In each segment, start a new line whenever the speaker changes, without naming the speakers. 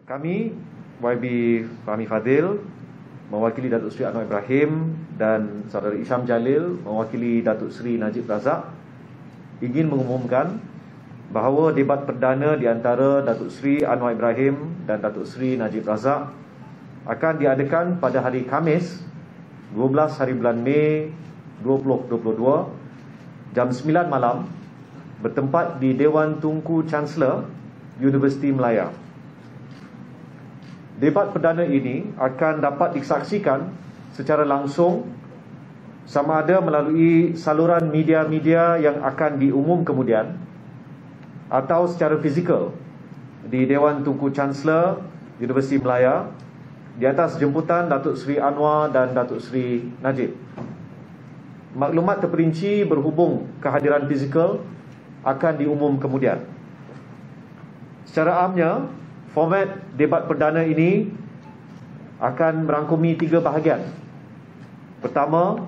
Kami, YB Fahmi Fadil, mewakili Datuk Seri Anwar Ibrahim dan Saudara Isham Jalil, mewakili Datuk Seri Najib Razak, ingin mengumumkan bahawa debat perdana di antara Datuk Seri Anwar Ibrahim dan Datuk Seri Najib Razak akan diadakan pada hari Khamis 12 hari bulan Mei 2022 jam 9 malam bertempat di Dewan Tunku Chancellor Universiti Melaya. Debat perdana ini akan dapat disaksikan secara langsung sama ada melalui saluran media-media yang akan diumum kemudian atau secara fizikal di Dewan Tunku Chancellor Universiti Melaya di atas jemputan Datuk Seri Anwar dan Datuk Seri Najib. Maklumat terperinci berhubung kehadiran fizikal akan diumum kemudian. Secara amnya, format debat perdana ini akan merangkumi 3 bahagian. Pertama,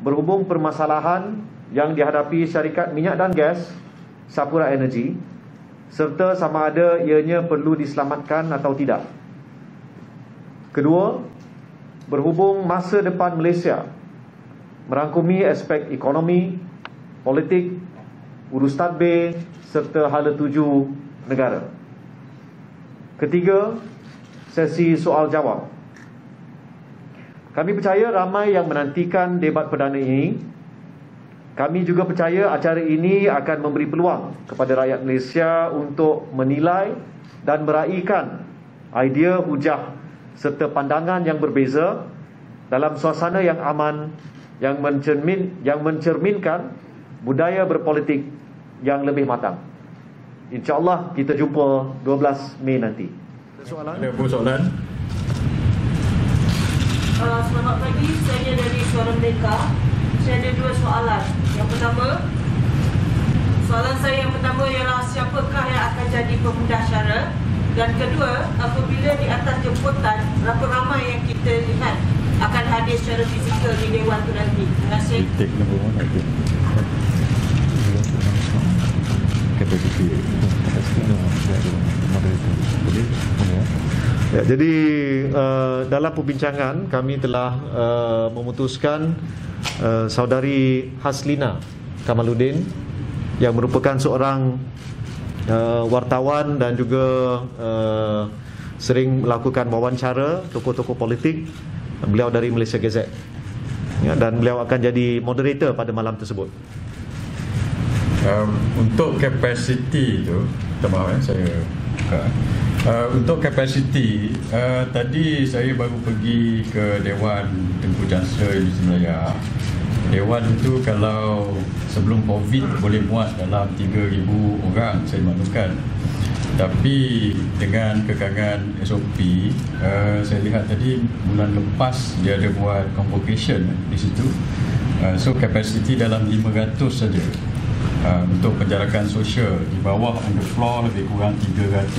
berhubung permasalahan yang dihadapi syarikat minyak dan gas Sapura Energy serta sama ada ianya perlu diselamatkan atau tidak. Kedua, berhubung masa depan Malaysia merangkumi aspek ekonomi, politik, urus tadbir serta hala tuju negara. Ketiga, sesi soal jawab. Kami percaya ramai yang menantikan debat perdana ini. Kami juga percaya acara ini akan memberi peluang kepada rakyat Malaysia untuk menilai dan meraihkan idea, hujah serta pandangan yang berbeza dalam suasana yang aman yang mencerminkan budaya berpolitik yang lebih matang. InsyaAllah kita jumpa 12 Mei nanti.
Ada soalan?
Selamat pagi, saya dari Suara Merdeka. Saya ada 2 soalan. Yang pertama, soalan saya yang pertama ialah siapakah yang akan jadi pemudasyara? Dan kedua, apabila di atas jemputan, berapa ramai yang kita lihat akan hadir secara fizikal di Dewan itu nanti? Terima kasih.
Ya, jadi dalam perbincangan kami telah memutuskan saudari Haslina Kamaluddin yang merupakan seorang wartawan dan juga sering melakukan wawancara tokoh-tokoh politik. Beliau dari Malaysia Gazette, ya, dan beliau akan jadi moderator pada malam tersebut.
Untuk kapasiti itu, saya buka. Untuk kapasiti, tadi saya baru pergi ke Dewan Tunku Chancellor Universiti Melaya. Dewan itu kalau sebelum COVID boleh muat dalam 3,000 orang, saya maklumkan. Tapi dengan kekangan SOP, saya lihat tadi bulan lepas dia ada buat convocation di situ. So kapasiti dalam 500 saja. Untuk penjarakan sosial di bawah on the floor lebih kurang 300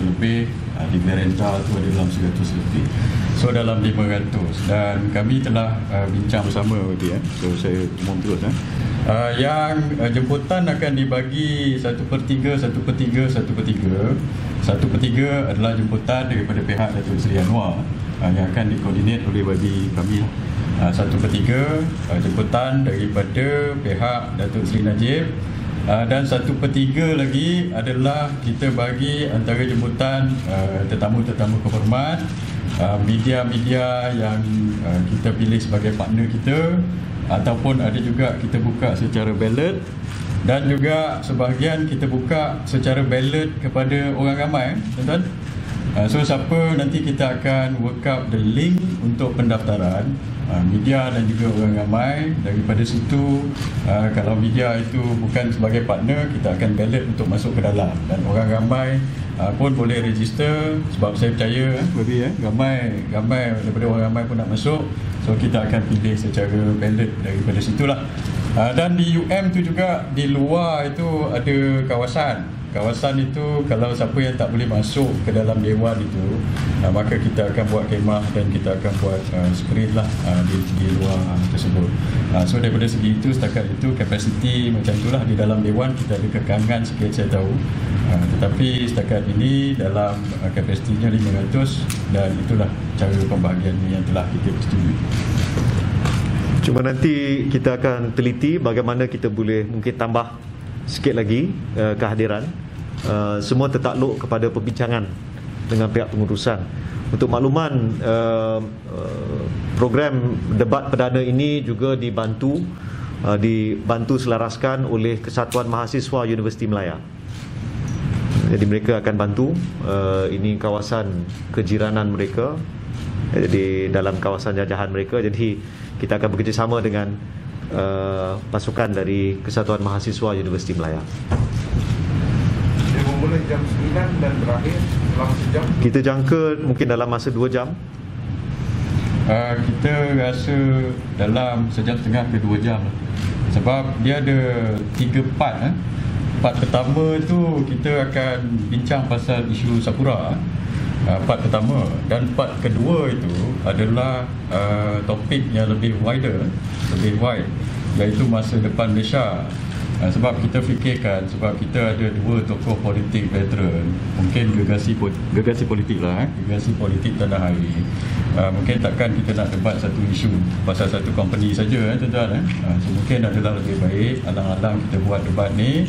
lebih, di berenda tu ada dalam 100 lebih. So dalam 500, dan kami telah bincang bersama dia. So saya umum terus. Yang jemputan akan dibagi 1/3, 1/3, 1/3. 1/3 adalah jemputan daripada pihak Datuk Seri Anwar yang akan dikoordinat oleh bagi kami. 1/3 jemputan daripada pihak Datuk Seri Najib, dan 1/3 lagi adalah kita bagi antara jemputan tetamu-tetamu kehormat, media-media yang kita pilih sebagai partner kita, ataupun ada juga kita buka secara ballot, dan juga sebahagian kita buka secara ballot kepada orang ramai, tuan-tuan. So siapa nanti kita akan work out the link untuk pendaftaran, media dan juga orang ramai. Daripada situ, kalau media itu bukan sebagai partner, kita akan ballot untuk masuk ke dalam, dan orang ramai pun boleh register, sebab saya percaya ramai daripada orang ramai pun nak masuk. So kita akan pilih secara ballot daripada situlah. Dan di UM tu juga, di luar itu ada kawasan kawasan itu kalau siapa yang tak boleh masuk ke dalam dewan itu, maka kita akan buat kemah dan kita akan buat skrin lah di luar tersebut. So daripada segi itu, setakat itu kapasiti macam itulah. Di dalam dewan kita ada kekangan sikit saya tahu, tetapi setakat ini dalam kapasitinya 500 dan itulah cara pembahagian yang telah kita setujui.
Cuma nanti kita akan teliti bagaimana kita boleh mungkin tambah sikit lagi kehadiran. Semua tertakluk kepada perbincangan dengan pihak pengurusan. Untuk makluman, program debat perdana ini juga dibantu selaraskan oleh Kesatuan Mahasiswa Universiti Melaya. Jadi mereka akan bantu. Ini kawasan kejiranan mereka, di dalam kawasan jajahan mereka. Jadi kita akan bekerjasama dengan pasukan dari Kesatuan Mahasiswa Universiti Melaya.
Dia memulai jam 9 dan berakhir selama sejam.
Kita jangka mungkin dalam masa 2 jam.
Kita rasa dalam sejam setengah ke 2 jam. Sebab dia ada 3 part. Part pertama tu kita akan bincang pasal isu Sakura, part pertama, dan part kedua itu adalah topik yang lebih wide, iaitu masa depan Malaysia. Sebab kita fikirkan, sebab kita ada 2 tokoh politik veteran, mungkin gegasi politik lah, gegasi politik tanah air. Mungkin takkan kita nak debat satu isu pasal satu company saja, tuan-tuan. So mungkin adalah lebih baik alang-alang kita buat debat ni.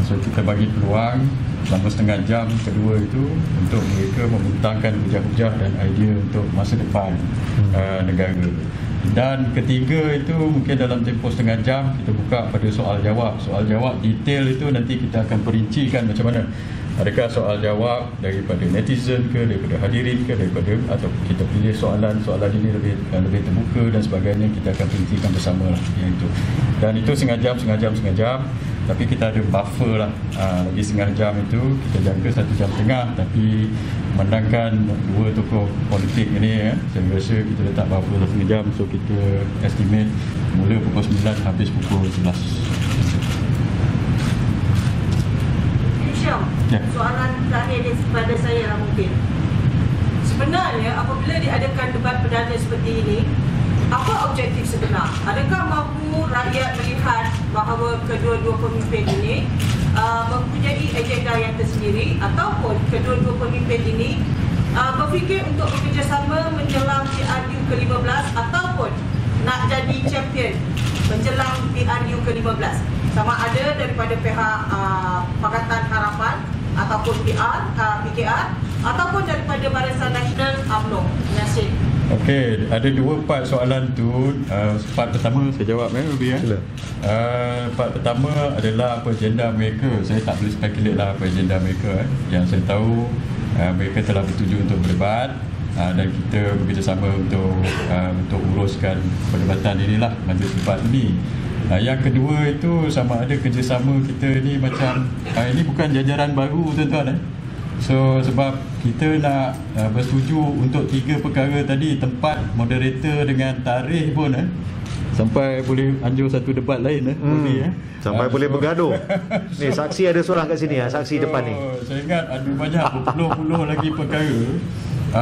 So kita bagi peluang selama setengah jam kedua itu untuk mereka membentangkan hujah-hujah dan idea untuk masa depan negara. Dan ketiga itu mungkin dalam tempoh setengah jam kita buka pada soal jawab. Soal jawab detail itu nanti kita akan perincikan macam mana. Adakah soal jawab daripada netizen ke, daripada hadirin ke, atau kita pilih soalan ini lebih terbuka dan sebagainya, kita akan perincikan bersama lah yang itu. Dan itu setengah jam. Tapi kita ada buffer lah, lagi setengah jam itu kita jangka 1 jam setengah. Tapi memandangkan 2 tokoh politik ini, saya rasa kita letak buffer setengah jam. So kita estimate mula pukul 9 habis pukul 11.
Ya. Soalan terakhir kepada saya lah mungkin. Sebenarnya apabila diadakan debat perdana seperti ini, apa objektif sebenar? Adakah mampu rakyat melihat bahawa kedua-dua pemimpin ini mempunyai agenda yang tersendiri, ataupun kedua-dua pemimpin ini berfikir untuk bekerjasama menjelang PRU ke-15 ataupun nak jadi champion menjelang PRU ke-15? Sama ada daripada pihak Pakatan Harapan ataupun PKR ataupun daripada Barisan Nasional UMNO. Terima kasih.
Okey, ada 2 part soalan tu. Part pertama saya jawab Ruby. Part pertama adalah apa agenda mereka. Saya tak boleh speculate lah apa agenda mereka. Yang saya tahu mereka telah bertuju untuk berdebat dan kita bekerjasama untuk uruskan perdebatan inilah, majlis debat ini. Yang kedua itu sama ada kerjasama kita ni macam ini bukan jajaran baru, tuan-tuan. So sebab kita nak bersetuju untuk 3 perkara tadi, tempat, moderator dengan tarikh pun sampai boleh anjur satu debat lain
sampai boleh bergaduh. Ni saksi ada seorang kat sini, saksi depan ni.
Saya ingat ada banyak berpuluh-puluh lagi perkara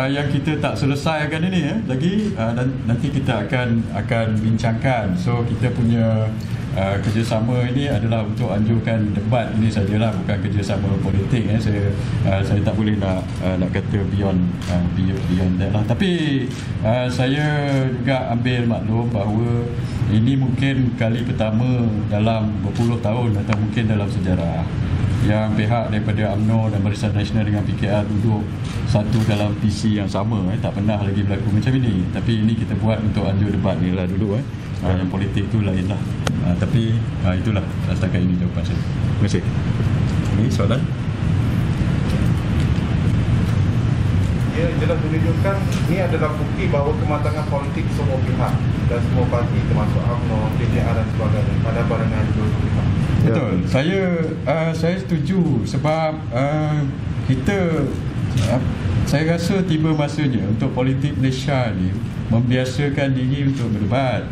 yang kita tak selesaikan ini lagi, dan nanti kita akan bincangkan. So kita punya kerjasama ini adalah untuk anjurkan debat ini sajalah, bukan kerjasama politik. Saya tak boleh nak kata beyond that lah. Tapi saya juga ambil maklum bahawa ini mungkin kali pertama dalam berpuluh tahun atau mungkin dalam sejarah yang pihak daripada UMNO dan Barisan Nasional dengan PKR duduk satu dalam PC yang sama. Tak pernah lagi berlaku macam ini. Tapi ini kita buat untuk anjur debat ni lah dulu. Yang politik tu lain lah. Tapi itulah setakat ini jawapan saya. Terima kasih. Ini soalan?
Ia jelas menunjukkan ini adalah bukti bahawa kematangan politik semua pihak dan semua parti termasuk UMNO, PKR dan sebagainya pada pandangan dua pihak.
Betul. Saya setuju sebab saya rasa tiba masanya untuk politik Malaysia ni membiasakan diri untuk berdebat.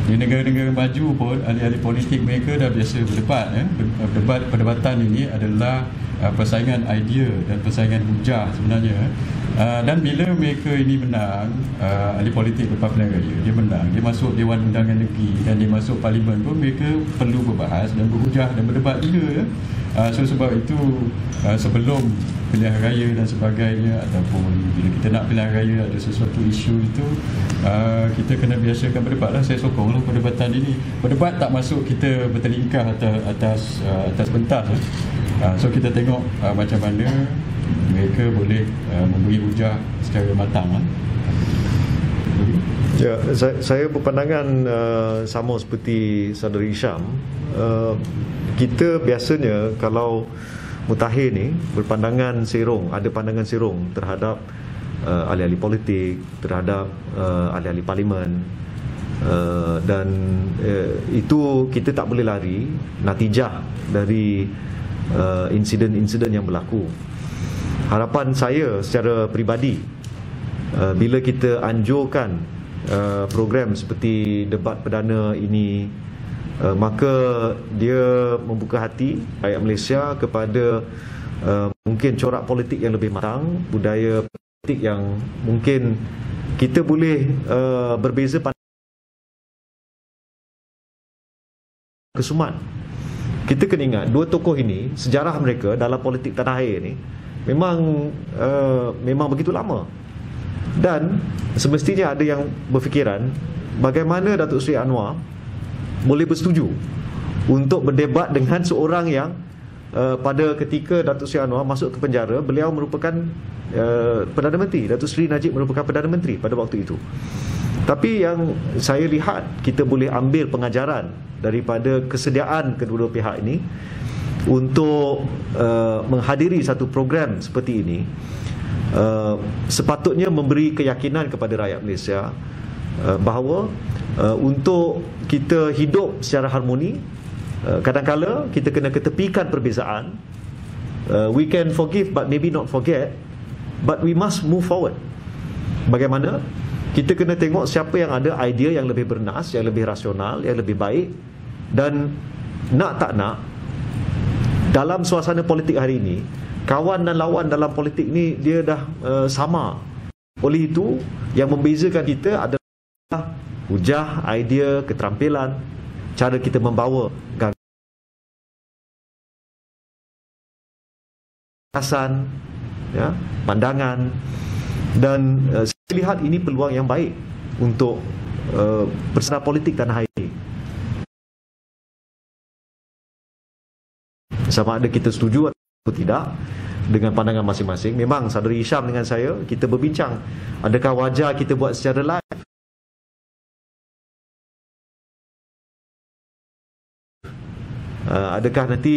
Di negara-negara maju pun ahli-ahli politik mereka dah biasa berdebat. Perdebatan ini adalah persaingan idea dan persaingan hujah sebenarnya. Dan bila mereka ini menang, ahli politik Berpadu Pilihan Raya, dia menang, dia masuk Dewan Undangan Negeri dan dia masuk Parlimen pun, mereka perlu berbahas dan berhujah dan berdebat juga. So sebab itu sebelum pilihan raya dan sebagainya, ataupun bila kita nak pilihan raya ada sesuatu isu itu, kita kena biasakan berdebat lah. Saya sokonglah perdebatan ini. Berdebat tak masuk kita bertelingkah atas pentas. So kita tengok macam mana mereka boleh memberi hujah secara matang.
Ya, saya berpandangan sama seperti saudara Hisham. Kita biasanya kalau mutakhir ni berpandangan serong, ada pandangan serong terhadap ahli-ahli politik, terhadap ahli-ahli parlimen, dan itu kita tak boleh lari natijah dari insiden-insiden yang berlaku. Harapan saya secara peribadi, bila kita anjurkan program seperti debat perdana ini, maka dia membuka hati rakyat Malaysia kepada mungkin corak politik yang lebih matang, budaya politik yang mungkin kita boleh berbeza pandangan kesumat. Kita kena ingat dua tokoh ini, sejarah mereka dalam politik tanah air ni memang begitu lama, dan semestinya ada yang berfikiran bagaimana Datuk Seri Anwar boleh bersetuju untuk berdebat dengan seorang yang pada ketika Datuk Seri Anwar masuk ke penjara, beliau merupakan Perdana Menteri. Datuk Seri Najib merupakan Perdana Menteri pada waktu itu. Tapi yang saya lihat, kita boleh ambil pengajaran daripada kesediaan kedua-dua pihak ini untuk menghadiri satu program seperti ini. Sepatutnya memberi keyakinan kepada rakyat Malaysia bahawa untuk kita hidup secara harmoni, kadang-kala kita kena ketepikan perbezaan. We can forgive but maybe not forget, but we must move forward. Bagaimana? Kita kena tengok siapa yang ada idea yang lebih bernas, yang lebih rasional, yang lebih baik. Dan nak tak nak, dalam suasana politik hari ini, kawan dan lawan dalam politik ni dia dah sama. Oleh itu, yang membezakan kita adalah hujah, idea, keterampilan, cara kita membawa gagasan, ya, pandangan. Dan saya lihat ini peluang yang baik untuk persatuan politik tanah air. Sama ada kita setuju atau tidak dengan pandangan masing-masing. Memang saudara Hisham dengan saya, kita berbincang, adakah wajar kita buat secara live? Adakah nanti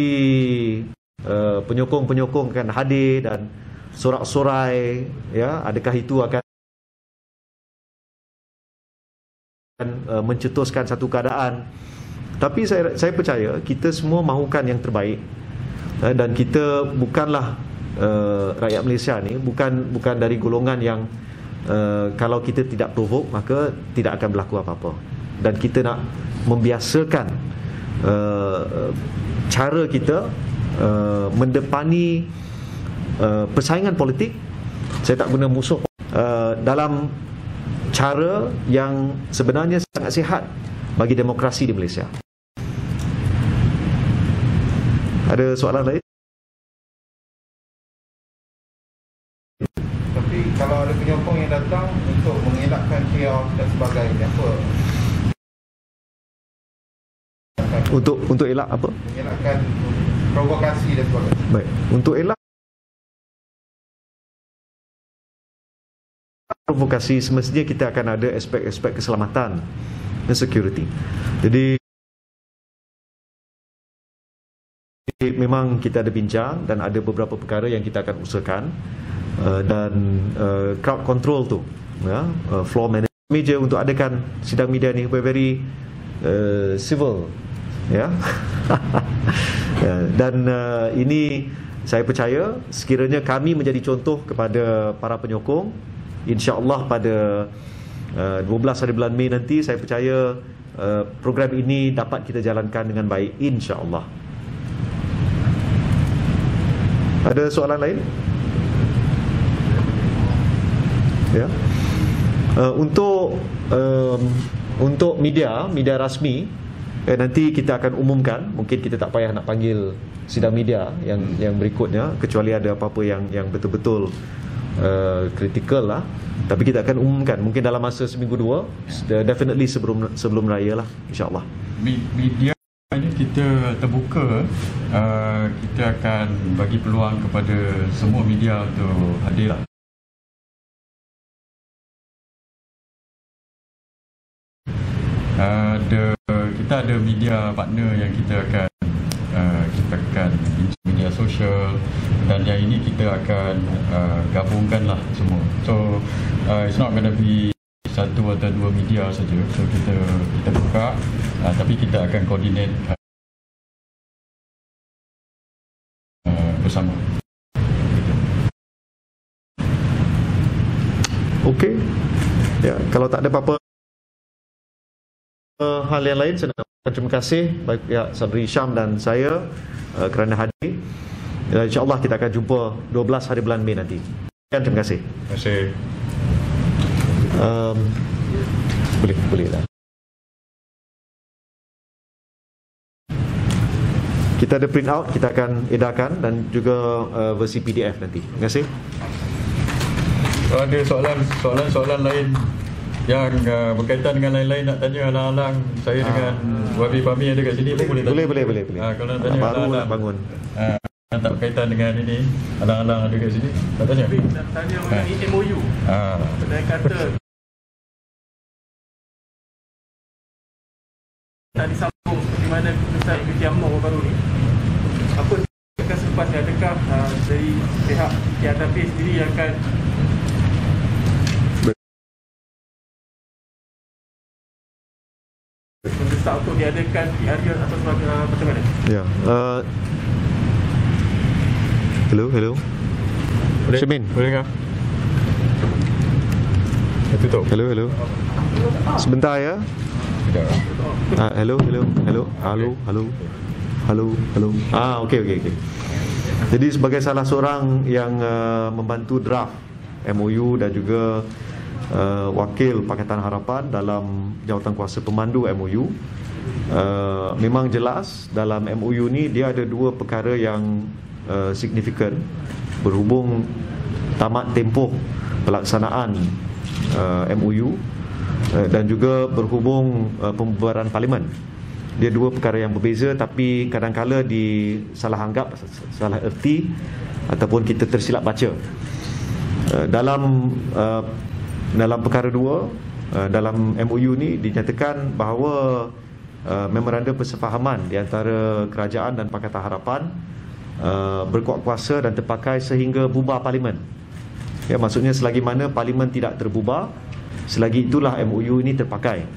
penyokong-penyokong akan hadir dan sorak-sorai, ya, adakah itu akan mencetuskan satu keadaan? Tapi saya percaya kita semua mahukan yang terbaik, dan kita bukanlah rakyat Malaysia ni bukan dari golongan yang kalau kita tidak provok maka tidak akan berlaku apa-apa. Dan kita nak membiasakan cara kita mendepani persaingan politik. Saya tak guna musuh dalam cara yang sebenarnya sangat sihat bagi demokrasi di Malaysia. Ada soalan lain?
Tapi kalau ada penyokong yang datang untuk mengelakkan chaos dan sebagainya, apa?
Untuk elak apa?
Mengelakkan provokasi dan sebagainya.
Baik, untuk elak provokasi, semestinya kita akan ada aspek-aspek keselamatan dan security. Jadi memang kita ada bincang dan ada beberapa perkara yang kita akan usahakan, dan crowd control tu, ya, floor manager untuk adakan sidang media ni very civil, ya. Dan ini saya percaya sekiranya kami menjadi contoh kepada para penyokong, insya-Allah pada 12 hari bulan Mei nanti, saya percaya program ini dapat kita jalankan dengan baik, insya-Allah. Ada soalan lain? Ya. Untuk media rasmi, nanti kita akan umumkan. Mungkin kita tak payah nak panggil sidang media yang berikutnya, kecuali ada apa-apa yang betul-betul kritikal lah. Tapi kita akan umumkan mungkin dalam masa seminggu dua, definitely sebelum raya lah, insya-Allah.
Media ini kita terbuka, kita akan bagi peluang kepada semua media untuk hadir. Kita ada media partner yang kita akan media sosial, dan yang ini kita akan gabungkanlah semua. So it's not going to be satu atau dua media saja. So kita buka, tapi kita akan coordinate bersama.
Okey. Ya, kalau tak ada apa-apa hal yang lain, saya nak terima kasih bagi pihak Sadri Syam dan saya kerana hadir. InsyaAllah kita akan jumpa 12 hari bulan Mei nanti. Terima kasih.
Terima kasih.
Boleh lah. Kita ada print out, kita akan edarkan, dan juga versi PDF nanti. Terima kasih.
Kalau ada soalan lain yang berkaitan dengan lain-lain, nak tanya alang-alang saya dengan Wabi Fahmi ada kat sini pun boleh tanya.
Boleh.
Kalau nak tanya
baru
alang-alang,
nak bangun.
tak berkaitan dengan ini, alang-alang ada kat sini, tak tanya.
Nak tanya mengenai MOU. Saya kata tak disambung seperti mana keputusan Ibu UMNO baru ni. Apa akan selepas ni? Adakah dari pihak KRP sendiri akan mendesak untuk diadakan PRU atau macam mana?
Ya. Hello. Syamin.
Boleh kah? Tutup.
Hello. Sebentar ya.
Sekejap.
Hello. Okey. Jadi sebagai salah seorang yang membantu draft MOU dan juga wakil Pakatan Harapan dalam jawatan kuasa pemandu MOU, memang jelas dalam MOU ni dia ada dua perkara yang signifikan berhubung tamat tempoh pelaksanaan MOU dan juga berhubung pembubaran parlimen. Dia dua perkara yang berbeza, tapi kadang-kala disalah anggap, salah erti, ataupun kita tersilap baca. Dalam perkara dua, dalam MOU ni dinyatakan bahawa memorandum persefahaman di antara kerajaan dan Pakatan Harapan berkuat kuasa dan terpakai sehingga bubar parlimen. Ya, maksudnya selagi mana parlimen tidak terbubar, selagi itulah MOU ini terpakai.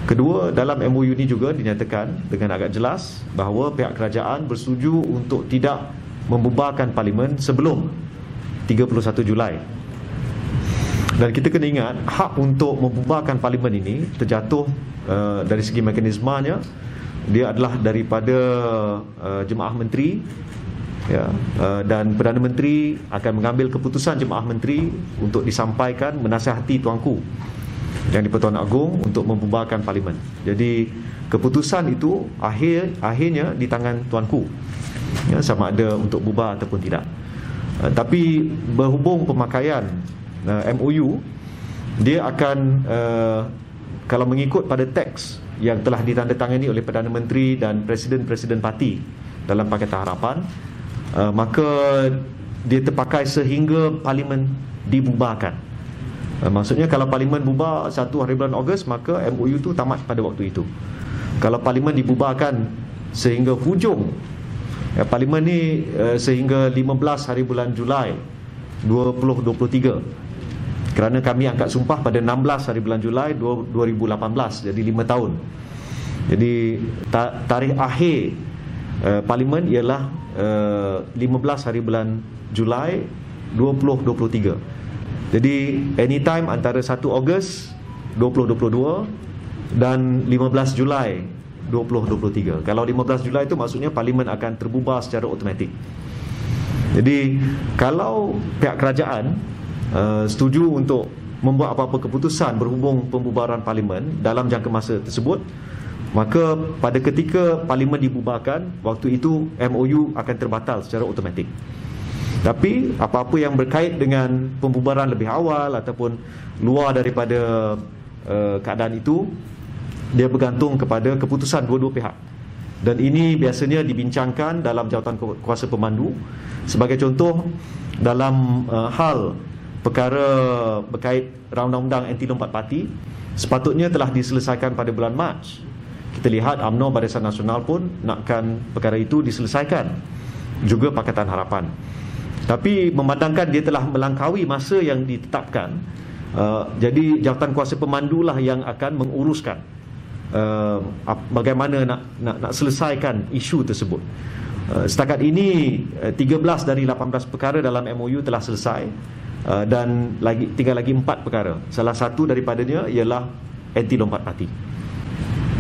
Kedua, dalam MOU ini juga dinyatakan dengan agak jelas bahawa pihak kerajaan bersetuju untuk tidak membubarkan parlimen sebelum 31 Julai. Dan kita kena ingat, hak untuk membubarkan parlimen ini terjatuh dari segi mekanismenya, dia adalah daripada Jemaah Menteri, ya, dan Perdana Menteri akan mengambil keputusan Jemaah Menteri untuk disampaikan menasihati Tuanku Yang di-Pertuan Agong untuk membubarkan parlimen. Jadi keputusan itu akhirnya di tangan Tuanku, ya, sama ada untuk bubar ataupun tidak. Tapi berhubung pemakaian MOU, dia akan kalau mengikut pada teks yang telah ditandatangani oleh Perdana Menteri dan Presiden-Presiden Parti dalam Pakatan Harapan, maka dia terpakai sehingga parlimen dibubarkan. Maksudnya kalau parlimen bubar 1 hari bulan Ogos, maka MOU itu tamat pada waktu itu. Kalau parlimen dibubarkan sehingga hujung, parlimen ni sehingga 15 hari bulan Julai 2023, kerana kami angkat sumpah pada 16 hari bulan Julai 2018, jadi 5 tahun. Jadi tarikh akhir parlimen ialah 15 hari bulan Julai 2023. Jadi anytime antara 1 Ogos 2022 dan 15 Julai 2023. Kalau 15 Julai itu maksudnya Parlimen akan terbubar secara automatik. Jadi kalau pihak kerajaan setuju untuk membuat apa-apa keputusan berhubung pembubaran Parlimen dalam jangka masa tersebut, maka pada ketika Parlimen dibubarkan, waktu itu MOU akan terbatal secara automatik. Tapi apa-apa yang berkait dengan pembubaran lebih awal ataupun luar daripada keadaan itu, dia bergantung kepada keputusan dua-dua pihak. Dan ini biasanya dibincangkan dalam jawatan kuasa pemandu. Sebagai contoh, dalam hal perkara berkait undang-undang anti lompat parti, sepatutnya telah diselesaikan pada bulan Mac. Kita lihat UMNO Barisan Nasional pun nakkan perkara itu diselesaikan, juga Pakatan Harapan. Tapi memandangkan dia telah melangkaui masa yang ditetapkan, jadi jawatan kuasa pemandu lah yang akan menguruskan bagaimana nak selesaikan isu tersebut. Setakat ini 13 dari 18 perkara dalam MOU telah selesai, dan tinggal lagi 4 perkara. Salah satu daripadanya ialah anti lompat parti.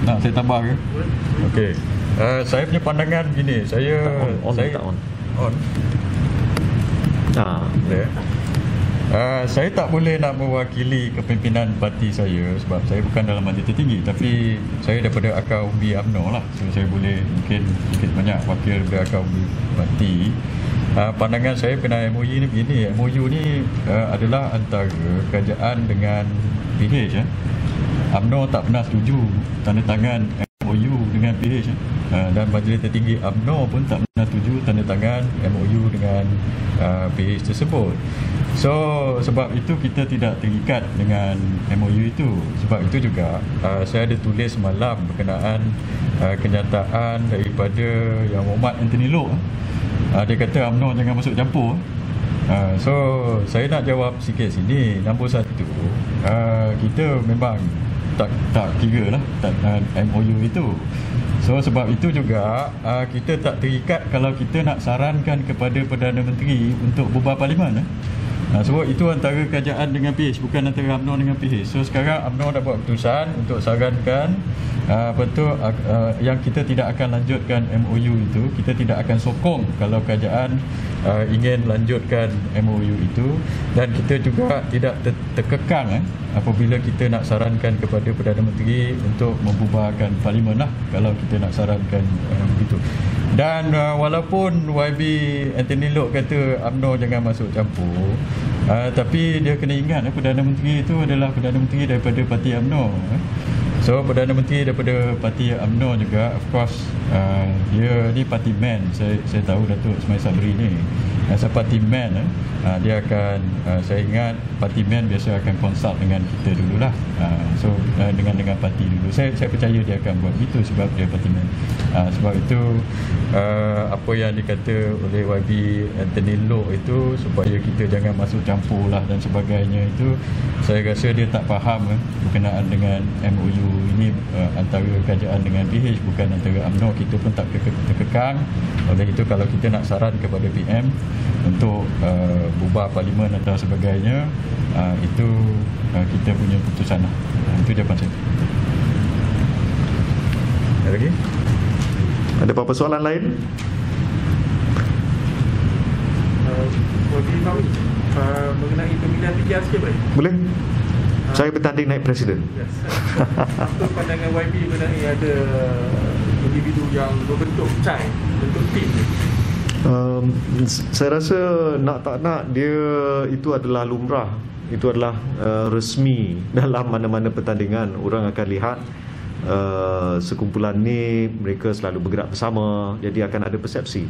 Nak saya tambah ke? Okey. Saya punya pandangan gini, saya on. Saya tak boleh nak mewakili kepimpinan parti saya sebab saya bukan dalam majlis tertinggi, tapi saya daripada akar umbi UMNO lah, so saya boleh mungkin sedikit banyak wakil dari akar umbi parti. Pandangan saya berkenaan MOU ni begini, MOU ni adalah antara kerajaan dengan PH. UMNO tak pernah setuju tanda tangan MOU dengan PH, dan majlis tertinggi UMNO pun tak pernah setuju tanda tangan MOU dengan PH tersebut. So sebab itu kita tidak terikat dengan MOU itu. Sebab itu juga saya ada tulis semalam berkenaan kenyataan daripada Yang Mohd Anthony Loke. Dia kata UMNO jangan masuk campur. So saya nak jawab sikit sini. Nombor satu, kita memang tak kira lah MOU itu. So sebab itu juga kita tak terikat kalau kita nak sarankan kepada Perdana Menteri untuk bubar Parlimen. Sebab itu antara kerajaan dengan PH, bukan antara UMNO dengan PH. So sekarang UMNO dah buat keputusan untuk sarankan yang kita tidak akan lanjutkan MOU itu. Kita tidak akan sokong kalau kerajaan ingin lanjutkan MOU itu, dan kita juga tidak terkekang apabila kita nak sarankan kepada Perdana Menteri untuk membubarkan Parlimen lah, kalau kita nak sarankan begitu. Dan walaupun YB Anthony Loke kata UMNO jangan masuk campur, tapi dia kena ingat Perdana Menteri itu adalah Perdana Menteri daripada parti UMNO. So Perdana Menteri daripada parti UMNO juga, of course dia ni parti man. Saya tahu Datuk Ismail Sabri ni as a party man, dia akan saya ingat party man biasa akan consult dengan kita dululah. So dengan parti dulu. Saya percaya dia akan buat gitu sebab dia party man. Sebab itu apa yang dikata oleh YB Anthony Loke itu supaya kita jangan masuk campur lah dan sebagainya, itu saya rasa dia tak faham berkenaan dengan MOU ini antara kerajaan dengan PH, bukan antara UMNO. Kita pun tak terkekang. Oleh itu kalau kita nak saran kepada PM untuk bubar Parlimen atau sebagainya, itu kita punya keputusan lah. Itu jawapan saya.
Ada lagi? Ada apa-apa soalan lain?
Bagi tahu mengenai pemilihan PKR sikit boleh?
Boleh? Saya bertanding naik presiden.
Yes. Apa pandangan YB mengenai ada individu yang berbentuk CHAI, bentuk tim?
Saya rasa nak tak nak dia itu adalah lumrah, itu adalah resmi dalam mana-mana pertandingan. Orang akan lihat sekumpulan ni mereka selalu bergerak bersama, jadi akan ada persepsi.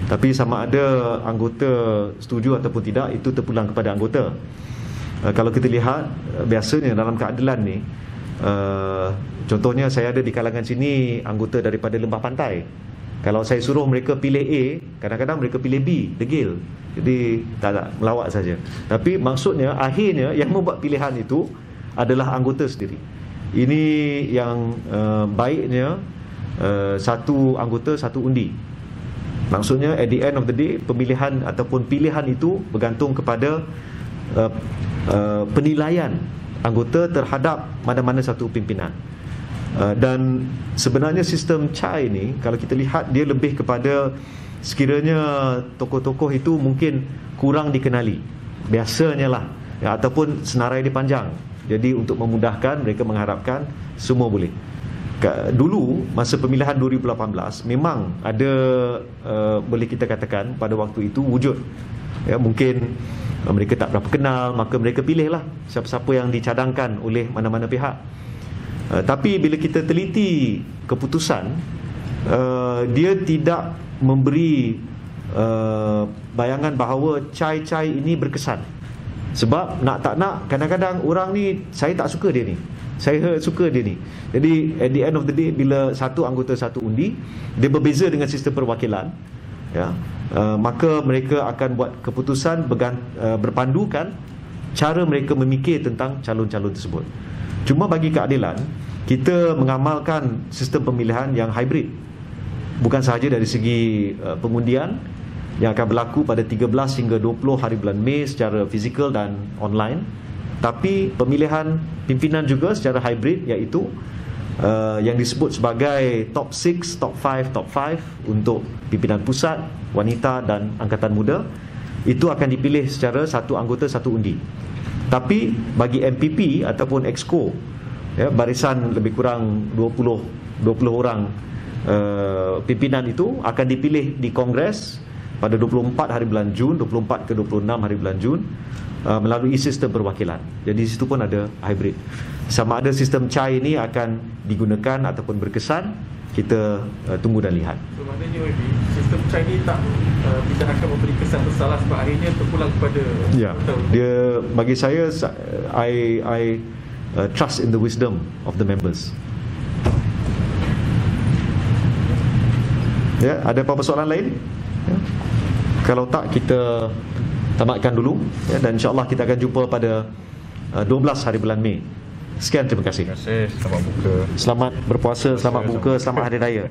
Tapi sama ada anggota setuju ataupun tidak, itu terpulang kepada anggota. Kalau kita lihat biasanya dalam keadilan ni, contohnya saya ada di kalangan sini anggota daripada Lembah Pantai. Kalau saya suruh mereka pilih A, kadang-kadang mereka pilih B, degil. Jadi tak melawak saja. Tapi maksudnya akhirnya yang membuat pilihan itu adalah anggota sendiri. Ini yang baiknya satu anggota satu undi. Maksudnya at the end of the day, pemilihan ataupun pilihan itu bergantung kepada penilaian anggota terhadap mana-mana satu pimpinan. Dan sebenarnya sistem CHAI ni, kalau kita lihat, dia lebih kepada sekiranya tokoh-tokoh itu mungkin kurang dikenali, biasanya lah, ya, ataupun senarai dia panjang. Jadi untuk memudahkan, mereka mengharapkan semua boleh. Dulu masa pemilihan 2018 memang ada boleh kita katakan pada waktu itu wujud, ya, mungkin mereka tak berapa kenal, maka mereka pilihlah siapa-siapa yang dicadangkan oleh mana-mana pihak. Tapi bila kita teliti keputusan, dia tidak memberi bayangan bahawa CHAI ini berkesan. Sebab nak tak nak, kadang-kadang orang ni, saya tak suka dia ni, saya suka dia ni. Jadi at the end of the day, bila satu anggota satu undi, dia berbeza dengan sistem perwakilan, ya, maka mereka akan buat keputusan berpandukan cara mereka memikir tentang calon-calon tersebut. Cuma bagi keadilan, kita mengamalkan sistem pemilihan yang hybrid, bukan sahaja dari segi pengundian yang akan berlaku pada 13 hingga 20 hari bulan Mei secara fizikal dan online, tapi pemilihan pimpinan juga secara hybrid, iaitu yang disebut sebagai top 6, top 5, top 5 untuk pimpinan pusat, wanita dan angkatan muda. Itu akan dipilih secara satu anggota satu undi. Tapi bagi MPP ataupun Exco, ya, barisan lebih kurang 20 orang pimpinan itu akan dipilih di Kongres pada 24 hari bulan Jun, 24 ke 26 hari bulan Jun, melalui sistem perwakilan. Jadi di situ pun ada hybrid. Sama ada sistem CHAI ini akan digunakan ataupun berkesan, kita tunggu dan lihat.
So maknanya sistem CHAI ini tidak akan memberi kesan bersalah sebab akhirnya terpulang kepada,
ya, dia, bagi saya, I trust in the wisdom of the members. Ya, ada apa-apa soalan lain? Ya. Kalau tak, kita tamatkan dulu, ya, dan insya-Allah kita akan jumpa pada 12 hari bulan Mei. Sekian, terima kasih.
Terima kasih. Selamat buka.
Selamat berpuasa, selamat buka, selamat hari raya.